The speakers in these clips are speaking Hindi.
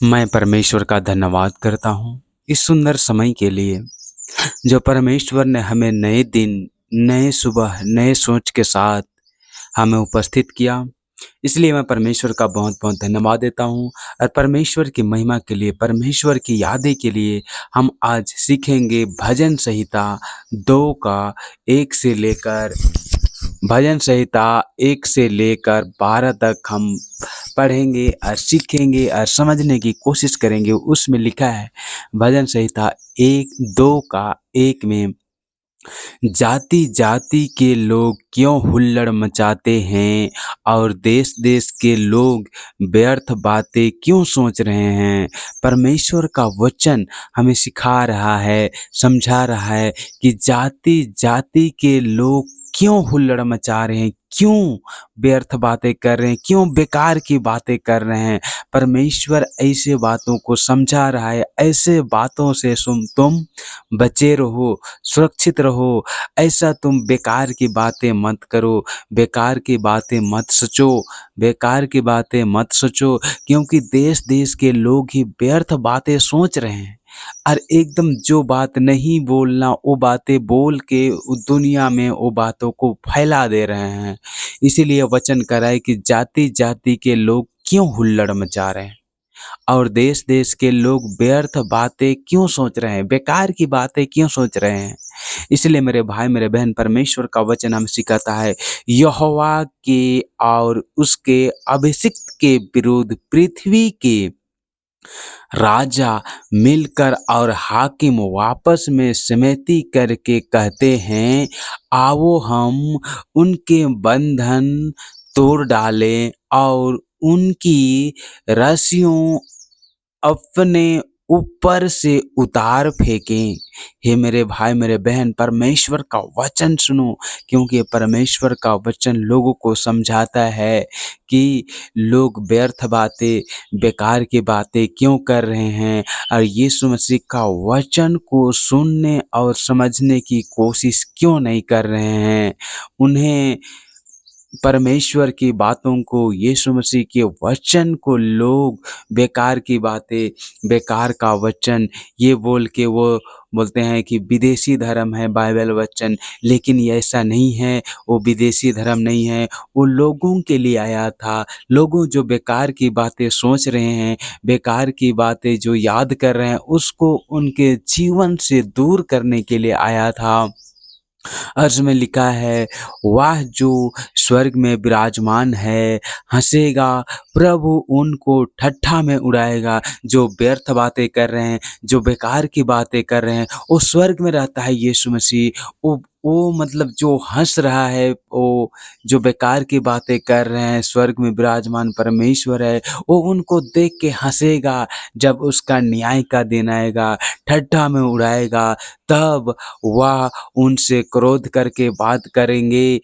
मैं परमेश्वर का धन्यवाद करता हूँ इस सुंदर समय के लिए जो परमेश्वर ने हमें नए दिन, नए सुबह, नए सोच के साथ हमें उपस्थित किया। इसलिए मैं परमेश्वर का बहुत-बहुत धन्यवाद देता हूँ और परमेश्वर की महिमा के लिए, परमेश्वर की यादें के लिए हम आज सीखेंगे भजन संहिता 2 का 1 से लेकर भजन संहिता 1 से लेकर 12 तक हम पढ़ेंगे और सीखेंगे और समझने की कोशिश करेंगे। उसमें लिखा है भजन संहिता 1 2 का 1 में, जाति-जाति के लोग क्यों हुल्लड़ मचाते हैं और देश-देश के लोग व्यर्थ बातें क्यों सोच रहे हैं। परमेश्वर का वचन हमें सिखा रहा है, समझा रहा है कि जाति-जाति के लोग क्यों हुल्लड़ मचा रहे हैं, क्यों व्यर्थ बातें कर रहे हैं, क्यों बेकार की बातें कर रहे हैं। परमेश्वर ऐसे बातों को समझा रहा है, ऐसे बातों से तुम बचे रहो, सुरक्षित रहो। ऐसा तुम बेकार की बातें मत करो, बेकार की बातें मत सोचो, बेकार की बातें मत सोचो, क्योंकि देश-देश के लोग ही व्यर्थ बातें सोच रहे हैं और एकदम जो बात नहीं बोलना वो बातें बोल के दुनिया में वो बातों को फैला दे रहे हैं। इसीलिए वचन कह रहा है कि जाति-जाति के लोग क्यों हुल्लड़ मचा रहे हैं और देश-देश के लोग व्यर्थ बातें क्यों सोच रहे हैं, बेकार की बातें क्यों सोच रहे हैं। इसलिए मेरे भाई, मेरे बहन, परमेश्वर का वचन हमें सिखाता है, यहोवा के और उसके अभिषिक्त के विरुद्ध पृथ्वी के राजा मिलकर और हाकिम वापस में समिति करके कहते हैं, आओ हम उनके बंधन तोड़ डालें और उनकी रस्सियों अपने ऊपर से उतार फेंकें। हे मेरे भाई, मेरे बहन, परमेश्वर का वचन सुनो, क्योंकि परमेश्वर का वचन लोगों को समझाता है कि लोग व्यर्थ बातें, बेकार की बातें क्यों कर रहे हैं और यीशु मसीह का वचन को सुनने और समझने की कोशिश क्यों नहीं कर रहे हैं। उन्हें परमेश्वर की बातों को, यीशु मसीह के वचन को लोग बेकार की बातें, बेकार का वचन ये बोल के वो बोलते हैं कि विदेशी धर्म है बाइबल वचन, लेकिन ये ऐसा नहीं है, वो विदेशी धर्म नहीं है, वो लोगों के लिए आया था। लोगों जो बेकार की बातें सोच रहे हैं, बेकार की बातें जो याद कर रहे हैं, उसको उनके जीवन से दूर करने के लिए आया था। अर्ज में लिखा है, वह जो स्वर्ग में विराजमान है हंसेगा, प्रभु उनको ठट्ठा में उड़ाएगा। जो व्यर्थ बातें कर रहे हैं, जो बेकार की बातें कर रहे हैं, वो स्वर्ग में रहता है यीशु मसीह। वो मतलब जो हंस रहा है, वो जो बेकार की बातें कर रहे हैं, स्वर्ग में विराजमान परमेश्वर है, वो उनको देख के हंसेगा। जब उसका न्याय का दिन आएगा, ठट्ठा में उड़ाएगा, तब वह उनसे क्रोध करके बात करेंगे,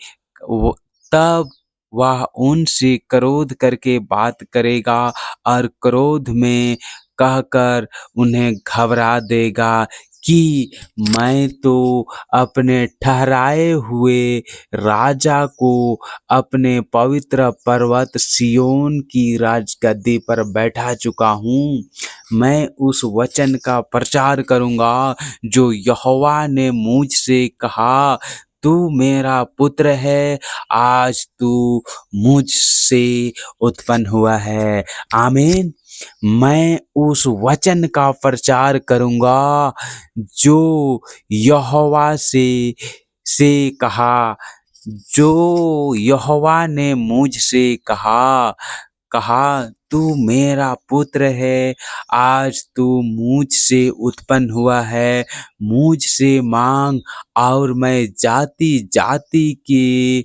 वो तब वह उनसे क्रोध करके बात करेगा और क्रोध में कहकर उन्हें घबरा देगा कि मैं तो अपने ठहराए हुए राजा को अपने पवित्र पर्वत सिय्योन की राजगद्दी पर बैठा चुका हूँ। मैं उस वचन का प्रचार करूँगा जो यहोवा ने मुझसे कहा, तू मेरा पुत्र है, आज तू मुझसे उत्पन्न हुआ है। आमीन। मैं उस वचन का प्रचार करूँगा जो यहोवा से कहा, जो यहोवा ने मुझसे कहा, तू मेरा पुत्र है, आज तू मुझसे उत्पन्न हुआ है। मुझसे मांग और मैं जाति-जाति के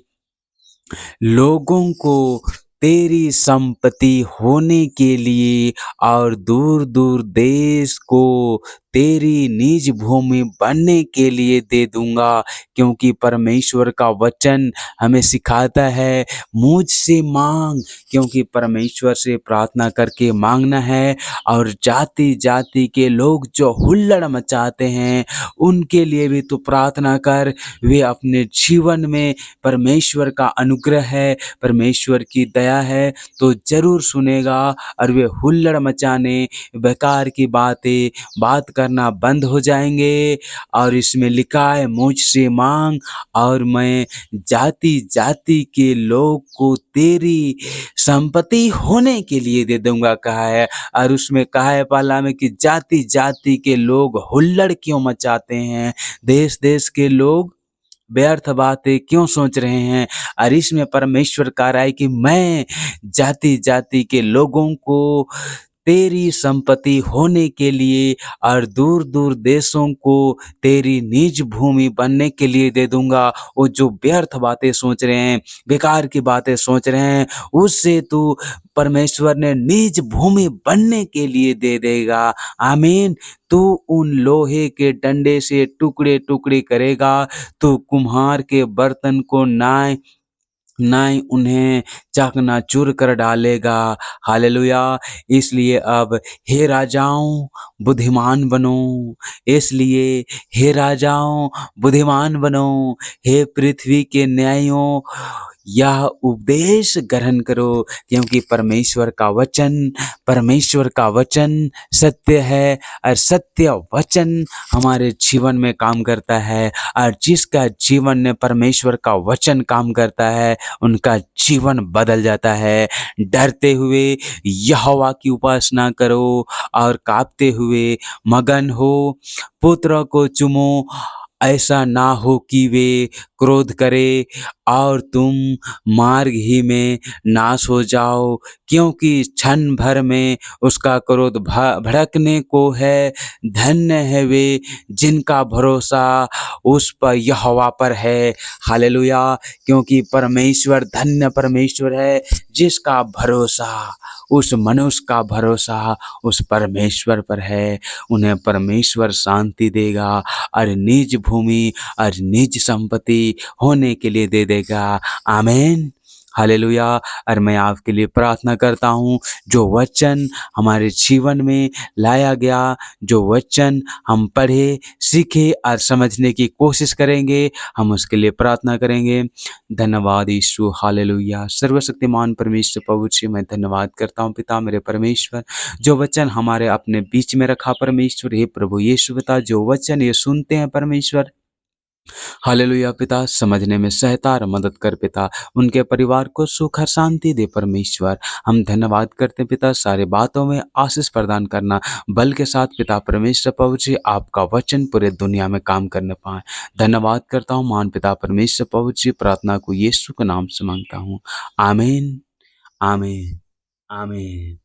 लोगों को तेरी संपत्ति होने के लिए और दूर-दूर देश को तेरी निज भूमि बनने के लिए दे दूंगा, क्योंकि परमेश्वर का वचन हमें सिखाता है मुझसे मांग, क्योंकि परमेश्वर से प्रार्थना करके मांगना है। और जाति जाति के लोग जो हुल्लड़ मचाते हैं उनके लिए भी तू प्रार्थना कर। वे अपने जीवन में परमेश्वर का अनुग्रह है, परमेश्वर की दया है तो जरूर सुनेगा, और वे हुल्लड़ मचाने, बेकार की बातें बात करना बंद हो जाएंगे। और इसमें लिखा है मुझसे मांग और मैं जाति जाति के लोग को तेरी संपत्ति होने के लिए दे दूंगा कहा है। और उसमें कहा है पाला में कि जाति जाति के लोग हुल्लड़ क्यों मचाते हैं, देश देश के लोग व्यर्थ बातें क्यों सोच रहे हैं। और इसमें परमेश्वर कह रहा है कि मैं जाति जाति के लोगों को तेरी संपत्ति होने के लिए और दूर दूर देशों को तेरी निज भूमि बनने के लिए दे दूंगा। वो जो व्यर्थ बातें सोच रहे हैं, बेकार की बातें सोच रहे हैं, उससे तू परमेश्वर ने निज भूमि बनने के लिए दे देगा। आमीन। तू उन लोहे के डंडे से टुकड़े टुकड़े करेगा, तू कुम्हार के बर्तन को नाय नाई उन्हें चकनाचूर कर डालेगा। हालेलुया। इसलिए अब हे राजाओं बुद्धिमान बनो, इसलिए हे राजाओं बुद्धिमान बनो, हे पृथ्वी के न्यायों यह उपदेश ग्रहण करो, क्योंकि परमेश्वर का वचन सत्य है और सत्य वचन हमारे जीवन में काम करता है। और जिसका जीवन में परमेश्वर का वचन काम करता है उनका जीवन बदल जाता है। डरते हुए यहोवा की उपासना करो और कांपते हुए मगन हो। पुत्र को चुमो, ऐसा ना हो कि वे क्रोध करे और तुम मार्ग ही में नाश हो जाओ, क्योंकि क्षण भर में उसका क्रोध भड़कने को है। धन्य है वे जिनका भरोसा उस पर यहोवा पर है। हालेलुया। क्योंकि परमेश्वर धन्य परमेश्वर है जिसका भरोसा, उस मनुष्य का भरोसा उस परमेश्वर पर है। उन्हें परमेश्वर शांति देगा और निज भूमि और निज संपत्ति होने के लिए दे देगा। आमीन। हालेलुया। और मैं आपके लिए प्रार्थना करता हूँ, जो वचन हमारे जीवन में लाया गया, जो वचन हम पढ़े सीखे और समझने की कोशिश करेंगे, हम उसके लिए प्रार्थना करेंगे। धन्यवाद यीशु। हालेलुया। सर्वशक्तिमान परमेश्वर प्रभु जी मैं धन्यवाद करता हूँ पिता मेरे परमेश्वर, जो वचन हमारे अपने बीच में रखा परमेश्वर। हे प्रभु यीशु पिता, जो वचन ये सुनते हैं परमेश्वर, हालेलुया पिता, समझने में सहायता और मदद कर पिता, उनके परिवार को सुख और शांति दे परमेश्वर। हम धन्यवाद करते हैं पिता, सारे बातों में आशीष प्रदान करना बल के साथ पिता परमेश्वर प्रभु जी, आपका वचन पूरे दुनिया में काम करने पाए। धन्यवाद करता हूँ महान पिता परमेश्वर प्रभु जी, प्रार्थना को यीशु के नाम से मांगता हूँ। आमीन। आमीन। आमीन।